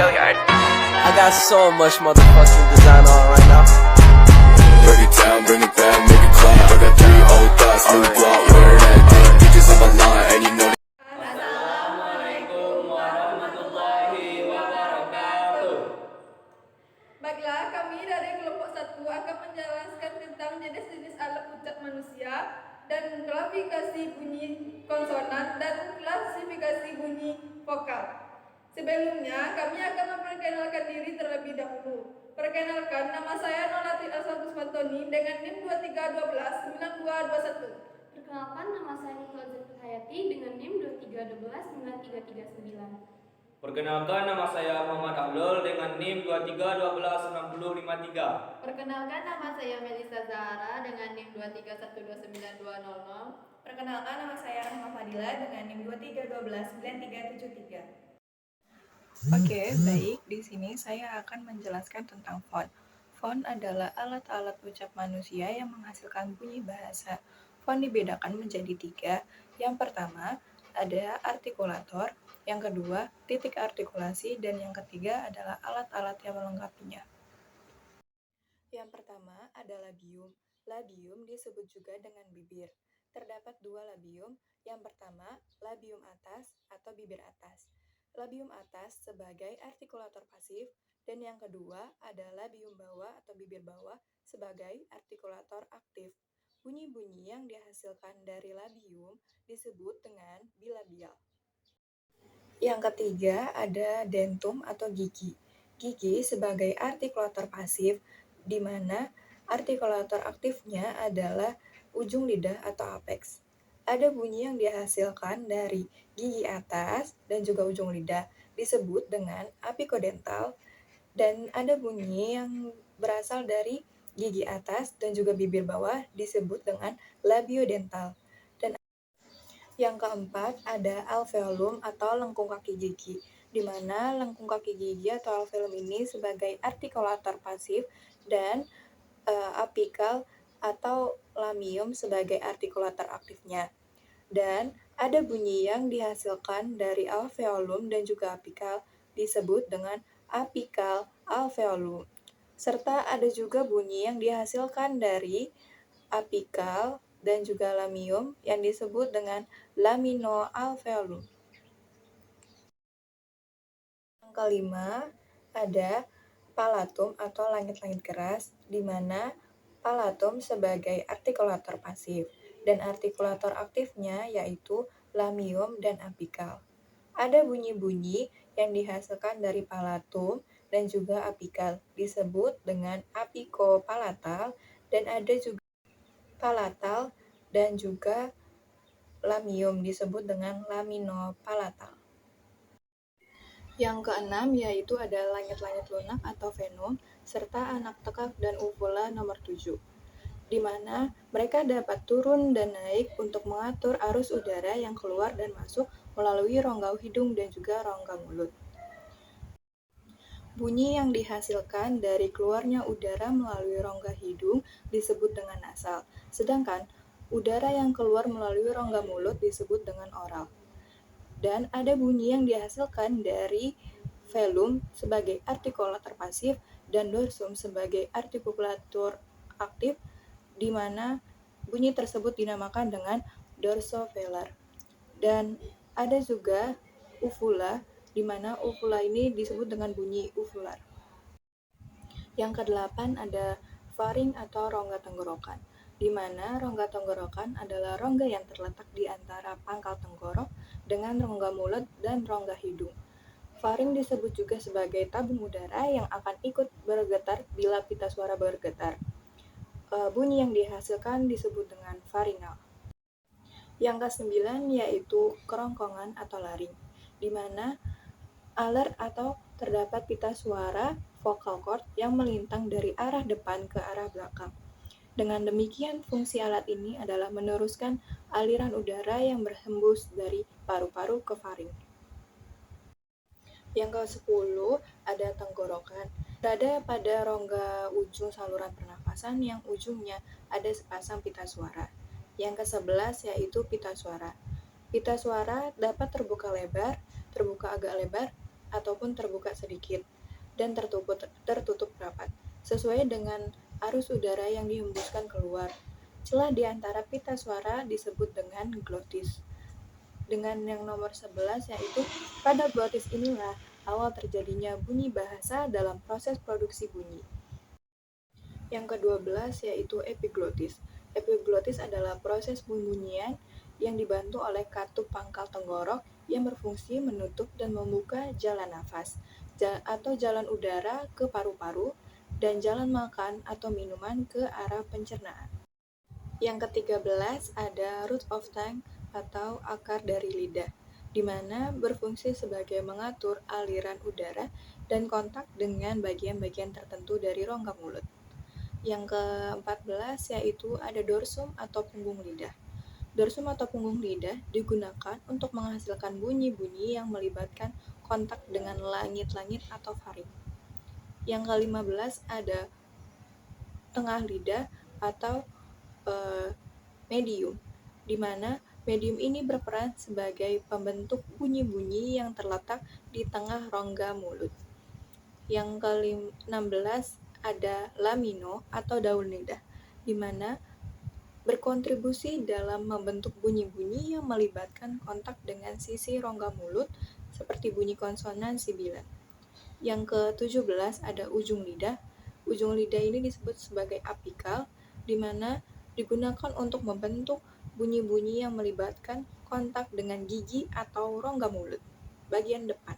I got so much motherfucking design on right now. Break it down, bring it back, make it clap. I got 3 old thoughts, new block, wear that thing. Bitches on my line, and you know. Assalamualaikum warahmatullahi wabarakatuh. Baiklah, kami dari kelompok 1 akan menjelaskan tentang jenis-jenis alat ucap manusia dan klasifikasi bunyi konsonan dan klasifikasi bunyi vokal. Sebelumnya, kami akan memperkenalkan diri terlebih dahulu. Perkenalkan, nama saya Nolati Aswatus Fantoni dengan NIM 23129221. Perkenalkan, nama saya Nikola Zafir Hayati dengan NIM 23129339. Perkenalkan, nama saya Muhammad Ahlul dengan NIM 23126053. Perkenalkan, nama saya Melisa Zahara dengan NIM 23129200. Perkenalkan, nama saya Rahma Fadila dengan NIM 23129373. Oke, baik. Di sini saya akan menjelaskan tentang font. Font adalah alat-alat ucap manusia yang menghasilkan bunyi bahasa. Font dibedakan menjadi 3. Yang pertama, ada artikulator. Yang kedua, titik artikulasi. Dan yang ketiga adalah alat-alat yang melengkapinya. Yang pertama ada labium. Labium disebut juga dengan bibir. Terdapat 2 labium. Yang pertama, labium atas atau bibir atas. Labium atas sebagai artikulator pasif, dan yang kedua ada labium bawah atau bibir bawah sebagai artikulator aktif. Bunyi-bunyi yang dihasilkan dari labium disebut dengan bilabial. Yang ketiga ada dentum atau gigi. Gigi sebagai artikulator pasif, di mana artikulator aktifnya adalah ujung lidah atau apex. Ada bunyi yang dihasilkan dari gigi atas dan juga ujung lidah disebut dengan apikodental, dan ada bunyi yang berasal dari gigi atas dan juga bibir bawah disebut dengan labiodental. Dan yang keempat ada alveolum atau lengkung kaki gigi, di mana lengkung kaki gigi atau alveolum ini sebagai artikulator pasif dan apikal atau lamium sebagai artikulator aktifnya. Dan ada bunyi yang dihasilkan dari alveolum dan juga apikal disebut dengan apikal alveolum. Serta ada juga bunyi yang dihasilkan dari apikal dan juga lamium yang disebut dengan laminoalveolum. Yang kelima ada palatum atau langit-langit keras, di mana palatum sebagai artikulator pasif dan artikulator aktifnya yaitu lamium dan apikal. Ada bunyi-bunyi yang dihasilkan dari palatum dan juga apikal disebut dengan apikopalatal, dan ada juga palatal dan juga lamium disebut dengan laminopalatal. Yang keenam yaitu ada langit-langit lunak atau venum serta anak tekak dan uvula nomor 7. Di mana mereka dapat turun dan naik untuk mengatur arus udara yang keluar dan masuk melalui rongga hidung dan juga rongga mulut. Bunyi yang dihasilkan dari keluarnya udara melalui rongga hidung disebut dengan nasal, sedangkan udara yang keluar melalui rongga mulut disebut dengan oral. Dan ada bunyi yang dihasilkan dari velum sebagai artikulator pasif dan dorsum sebagai artikulator aktif, di mana bunyi tersebut dinamakan dengan dorsovelar. Dan ada juga uvula, di mana uvula ini disebut dengan bunyi uvular. Yang kedelapan ada faring atau rongga tenggorokan, di mana rongga tenggorokan adalah rongga yang terletak di antara pangkal tenggorok dengan rongga mulut dan rongga hidung. Faring disebut juga sebagai tabung udara yang akan ikut bergetar bila pita suara bergetar. Bunyi yang dihasilkan disebut dengan faringal. Yang ke-9 yaitu kerongkongan atau laring, di mana aler atau terdapat pita suara vocal cord yang melintang dari arah depan ke arah belakang. Dengan demikian, fungsi alat ini adalah meneruskan aliran udara yang berhembus dari paru-paru ke faring. Yang ke-10 ada tenggorokan, berada pada rongga ujung saluran pernafasan yang ujungnya ada sepasang pita suara. Yang ke-11 yaitu pita suara. Pita suara dapat terbuka lebar, terbuka agak lebar, ataupun terbuka sedikit dan tertutup rapat, sesuai dengan arus udara yang dihembuskan keluar. Celah di antara pita suara disebut dengan glotis. Dengan yang nomor 11, yaitu pada glotis inilah awal terjadinya bunyi bahasa dalam proses produksi bunyi. Yang ke-12 yaitu epiglotis. Epiglotis adalah proses pembunyian yang dibantu oleh katup pangkal tenggorok yang berfungsi menutup dan membuka jalan nafas atau jalan udara ke paru-paru dan jalan makan atau minuman ke arah pencernaan. Yang ke-13 ada root of tongue atau akar dari lidah, di mana berfungsi sebagai mengatur aliran udara dan kontak dengan bagian-bagian tertentu dari rongga mulut. Yang ke-14 yaitu ada dorsum atau punggung lidah. Dorsum atau punggung lidah digunakan untuk menghasilkan bunyi-bunyi yang melibatkan kontak dengan langit-langit atau faring. Yang ke-15 ada tengah lidah atau medium, di mana medium ini berperan sebagai pembentuk bunyi-bunyi yang terletak di tengah rongga mulut. Yang ke-16 ada lamino atau daun lidah, di mana berkontribusi dalam membentuk bunyi-bunyi yang melibatkan kontak dengan sisi rongga mulut seperti bunyi konsonan sibilan. Yang ke-17 ada ujung lidah. Ujung lidah ini disebut sebagai apikal, di mana digunakan untuk membentuk bunyi-bunyi yang melibatkan kontak dengan gigi atau rongga mulut bagian depan.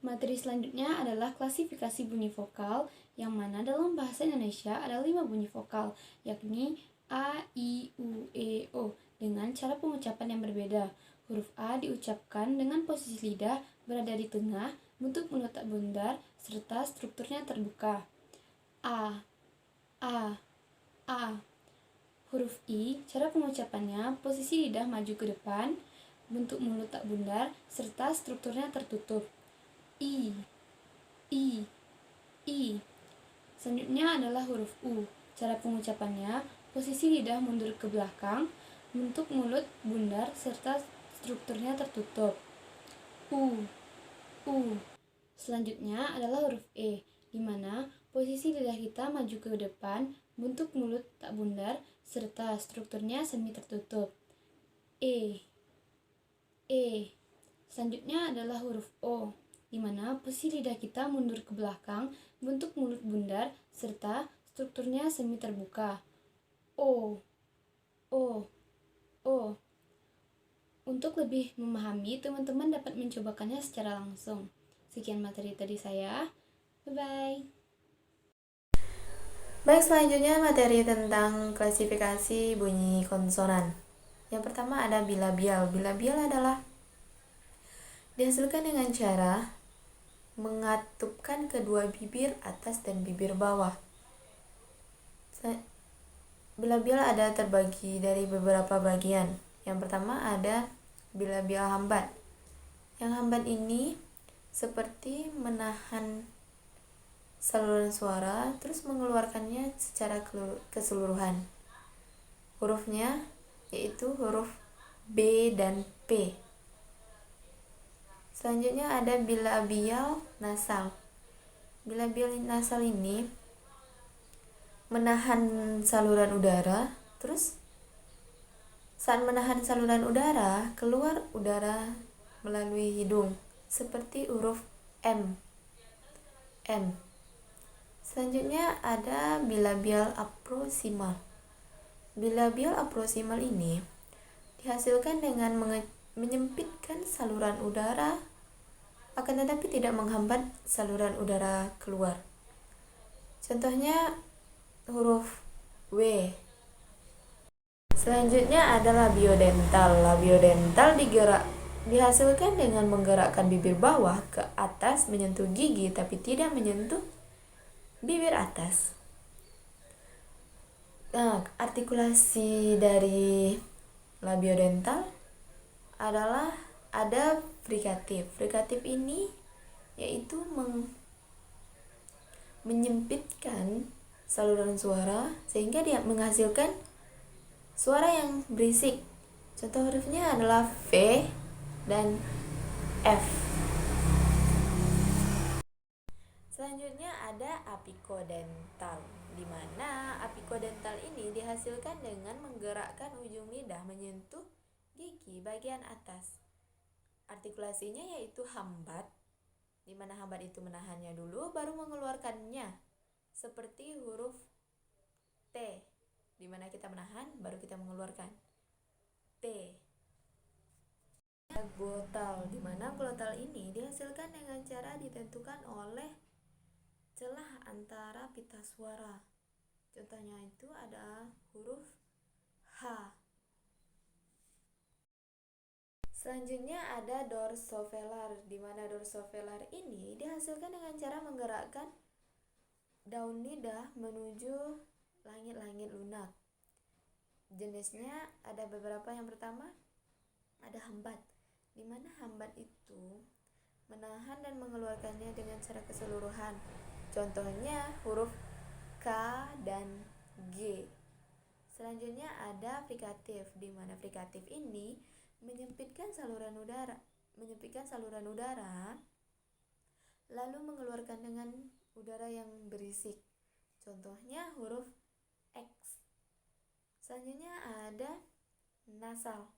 Materi selanjutnya adalah klasifikasi bunyi vokal, yang mana dalam bahasa Indonesia ada 5 bunyi vokal, yakni A, I, U, E, O, dengan cara pengucapan yang berbeda. Huruf A diucapkan dengan posisi lidah berada di tengah, bentuk mulut tak bundar, serta strukturnya terbuka. A. Huruf I, cara pengucapannya, posisi lidah maju ke depan, bentuk mulut tak bundar, serta strukturnya tertutup. I. Selanjutnya adalah huruf U. Cara pengucapannya, posisi lidah mundur ke belakang, bentuk mulut bundar, serta strukturnya tertutup. U. Selanjutnya adalah huruf E, di mana posisi lidah kita maju ke depan, bentuk mulut tak bundar, serta strukturnya semi tertutup. E. Selanjutnya adalah huruf O, di mana posisi lidah kita mundur ke belakang, bentuk mulut bundar, serta strukturnya semi terbuka. O. Untuk lebih memahami, teman-teman dapat mencobakannya secara langsung. Sekian materi tadi saya. Bye-bye. Baik, selanjutnya materi tentang klasifikasi bunyi konsonan. Yang pertama ada bilabial. Bilabial adalah dihasilkan dengan cara mengatupkan kedua bibir atas dan bibir bawah. Bilabial ada terbagi dari beberapa bagian. Yang pertama ada bilabial hambat. Yang hambat ini seperti menahan saluran suara terus mengeluarkannya secara keseluruhan. Hurufnya yaitu huruf B dan P. Selanjutnya ada bilabial nasal. Bilabial nasal ini menahan saluran udara, terus saat menahan saluran udara, keluar udara melalui hidung, seperti huruf M. Selanjutnya ada bilabial aproksimal. Bilabial aproksimal ini dihasilkan dengan menyempitkan saluran udara, akan tetapi tidak menghambat saluran udara keluar. Contohnya huruf W. Selanjutnya ada labiodental. Labiodental dihasilkan dengan menggerakkan bibir bawah ke atas menyentuh gigi tapi tidak menyentuh bibir atas. Nah, artikulasi dari labiodental adalah ada frikatif. Frikatif ini yaitu menyempitkan saluran suara sehingga dia menghasilkan suara yang berisik. Contoh hurufnya adalah V dan F. V Selanjutnya ada apikodental, di mana apikodental ini dihasilkan dengan menggerakkan ujung lidah menyentuh gigi bagian atas. Artikulasinya yaitu hambat, di mana hambat itu menahannya dulu baru mengeluarkannya, seperti huruf T, di mana kita menahan baru kita mengeluarkan T. Glotal, di mana glotal ini dihasilkan dengan cara ditentukan oleh celah antara pita suara. Contohnya itu ada huruf H. Selanjutnya ada dorsovelar, di mana dorsovelar ini dihasilkan dengan cara menggerakkan daun lidah menuju langit-langit lunak. Jenisnya ada beberapa. Yang pertama ada hambat, di mana hambat itu menahan dan mengeluarkannya dengan cara keseluruhan. Contohnya huruf K dan G. Selanjutnya ada frikatif, di mana frikatif ini menyempitkan saluran udara lalu mengeluarkan dengan udara yang berisik. Contohnya huruf X. Selanjutnya ada nasal,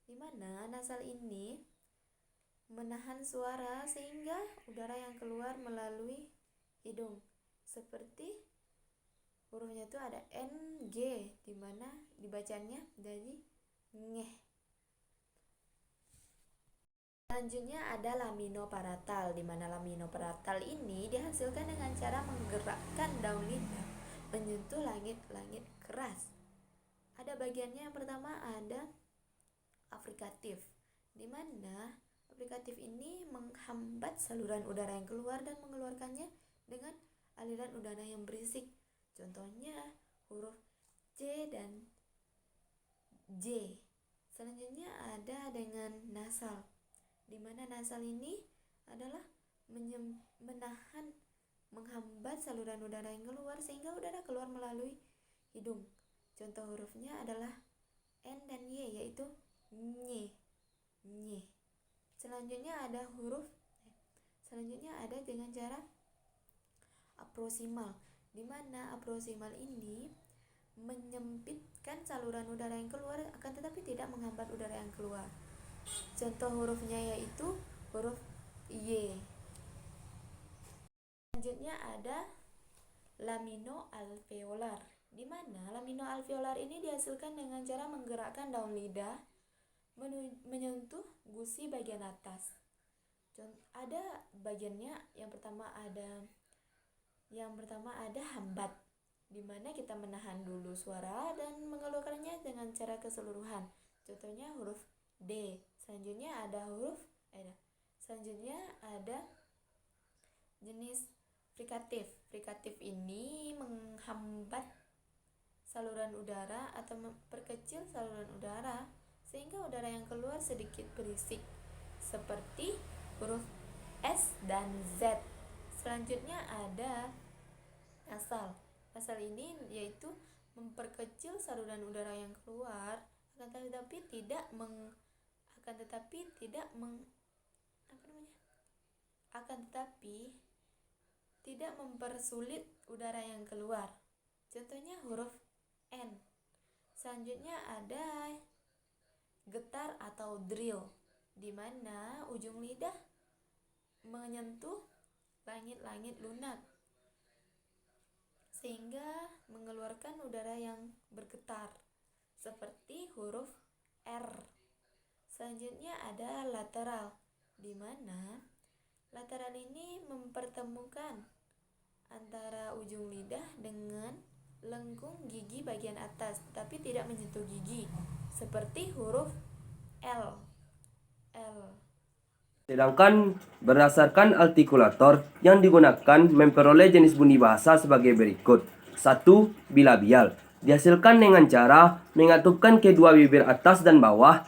di mana nasal ini menahan suara sehingga udara yang keluar melalui hidung, seperti hurufnya itu ada NG, di mana dibacanya jadi ngeh. Selanjutnya ada laminoparatal, di mana laminoparatal ini dihasilkan dengan cara menggerakkan daun lidah menyentuh langit-langit keras. Ada bagiannya. Yang pertama ada afrikatif, di mana afrikatif ini menghambat saluran udara yang keluar dan mengeluarkannya dengan aliran udara yang berisik. Contohnya huruf C dan J. Selanjutnya ada dengan nasal, di mana nasal ini adalah menahan, menghambat saluran udara yang keluar sehingga udara keluar melalui hidung. Contoh hurufnya adalah N dan Y, yaitu nye, nye. Selanjutnya ada dengan cara aprosimal, di mana aprosimal ini menyempitkan saluran udara yang keluar akan tetapi tidak menghambat udara yang keluar. Contoh hurufnya yaitu huruf Y. Selanjutnya ada laminoalveolar, di mana laminoalveolar ini dihasilkan dengan cara menggerakkan daun lidah menyentuh gusi bagian atas. Ada bagiannya. Yang pertama ada hambat, di mana kita menahan dulu suara dan mengeluarkannya dengan cara keseluruhan. Contohnya huruf D. Selanjutnya ada jenis frikatif. Frikatif ini menghambat saluran udara atau memperkecil saluran udara sehingga udara yang keluar sedikit berisik, seperti huruf S dan Z. Selanjutnya ada nasal. Nasal ini yaitu memperkecil saluran udara yang keluar akan tetapi tidak mempersulit udara yang keluar. Contohnya huruf N. Selanjutnya ada getar atau drill, di mana ujung lidah menyentuh langit-langit lunak sehingga mengeluarkan udara yang bergetar, seperti huruf R. Selanjutnya ada lateral, di mana lateral ini mempertemukan antara ujung lidah dengan lengkung gigi bagian atas, tapi tidak menyentuh gigi, seperti huruf L. Sedangkan berdasarkan artikulator yang digunakan memperoleh jenis bunyi bahasa sebagai berikut. 1. Bilabial, dihasilkan dengan cara mengatupkan kedua bibir atas dan bawah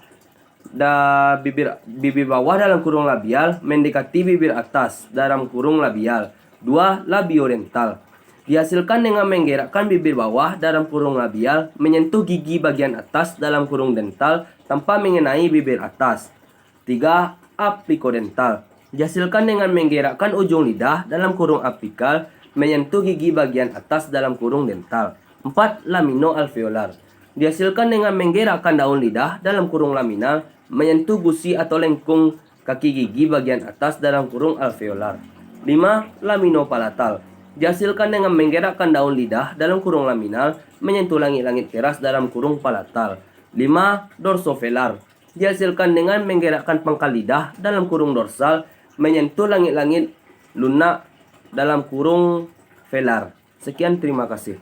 bibir bawah dalam kurung labial mendekati bibir atas dalam kurung labial. 2. Labiodental, dihasilkan dengan menggerakkan bibir bawah dalam kurung labial menyentuh gigi bagian atas dalam kurung dental tanpa mengenai bibir atas. 3. Apikodental, dihasilkan dengan menggerakkan ujung lidah dalam kurung apikal menyentuh gigi bagian atas dalam kurung dental. 4. Laminoalveolar, dihasilkan dengan menggerakkan daun lidah dalam kurung laminal menyentuh gusi atau lengkung kaki gigi bagian atas dalam kurung alveolar. 5. Laminopalatal, dihasilkan dengan menggerakkan daun lidah dalam kurung laminal menyentuh langit-langit keras dalam kurung palatal. 5. Dorsovelar, dihasilkan dengan menggerakkan pangkal lidah dalam kurung dorsal menyentuh langit-langit lunak dalam kurung velar. Sekian, terima kasih.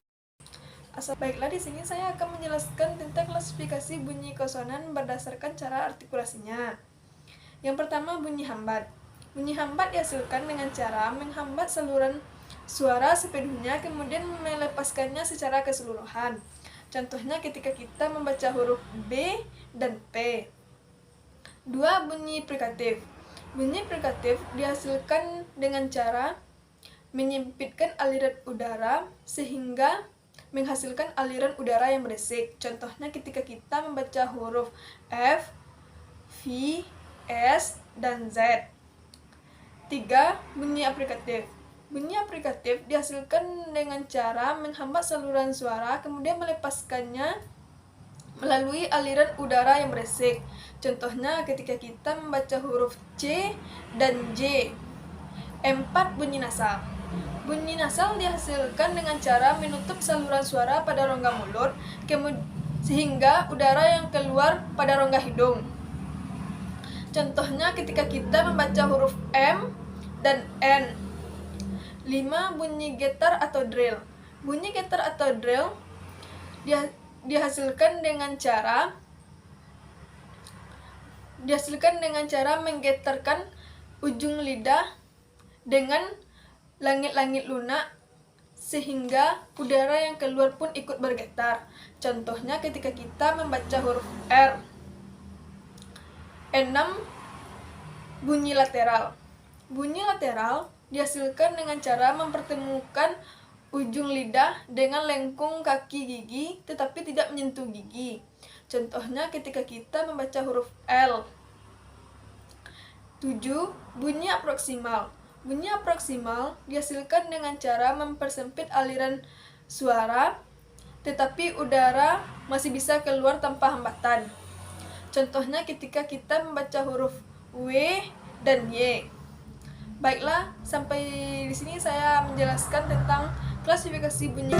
Baiklah, di sini saya akan menjelaskan tentang klasifikasi bunyi konsonan berdasarkan cara artikulasinya. Yang pertama, bunyi hambat. Bunyi hambat dihasilkan dengan cara menghambat saluran suara sepenuhnya kemudian melepaskannya secara keseluruhan. Contohnya ketika kita membaca huruf B dan P. 2. Bunyi frikatif. Bunyi frikatif dihasilkan dengan cara menyempitkan aliran udara sehingga menghasilkan aliran udara yang berisik. Contohnya ketika kita membaca huruf F, V, S, dan Z. 3. Bunyi aprikatif. Bunyi aprikatif dihasilkan dengan cara menghambat saluran suara kemudian melepaskannya melalui aliran udara yang berisik. Contohnya ketika kita membaca huruf C dan J. 4. Bunyi nasal. Bunyi nasal dihasilkan dengan cara menutup saluran suara pada rongga mulut sehingga udara yang keluar pada rongga hidung. Contohnya ketika kita membaca huruf M dan N. 5. Bunyi getar atau drill. Bunyi getar atau drill dihasilkan dengan cara menggetarkan ujung lidah dengan langit-langit lunak sehingga udara yang keluar pun ikut bergetar. Contohnya ketika kita membaca huruf R. 6. Bunyi lateral. Bunyi lateral dihasilkan dengan cara mempertemukan ujung lidah dengan lengkung kaki gigi tetapi tidak menyentuh gigi. Contohnya ketika kita membaca huruf L. 7. Bunyi aproksimal. Bunyi aproksimal dihasilkan dengan cara mempersempit aliran suara tetapi udara masih bisa keluar tanpa hambatan. Contohnya ketika kita membaca huruf W dan Y. Baiklah, sampai di sini saya menjelaskan tentang klasifikasi bunyi.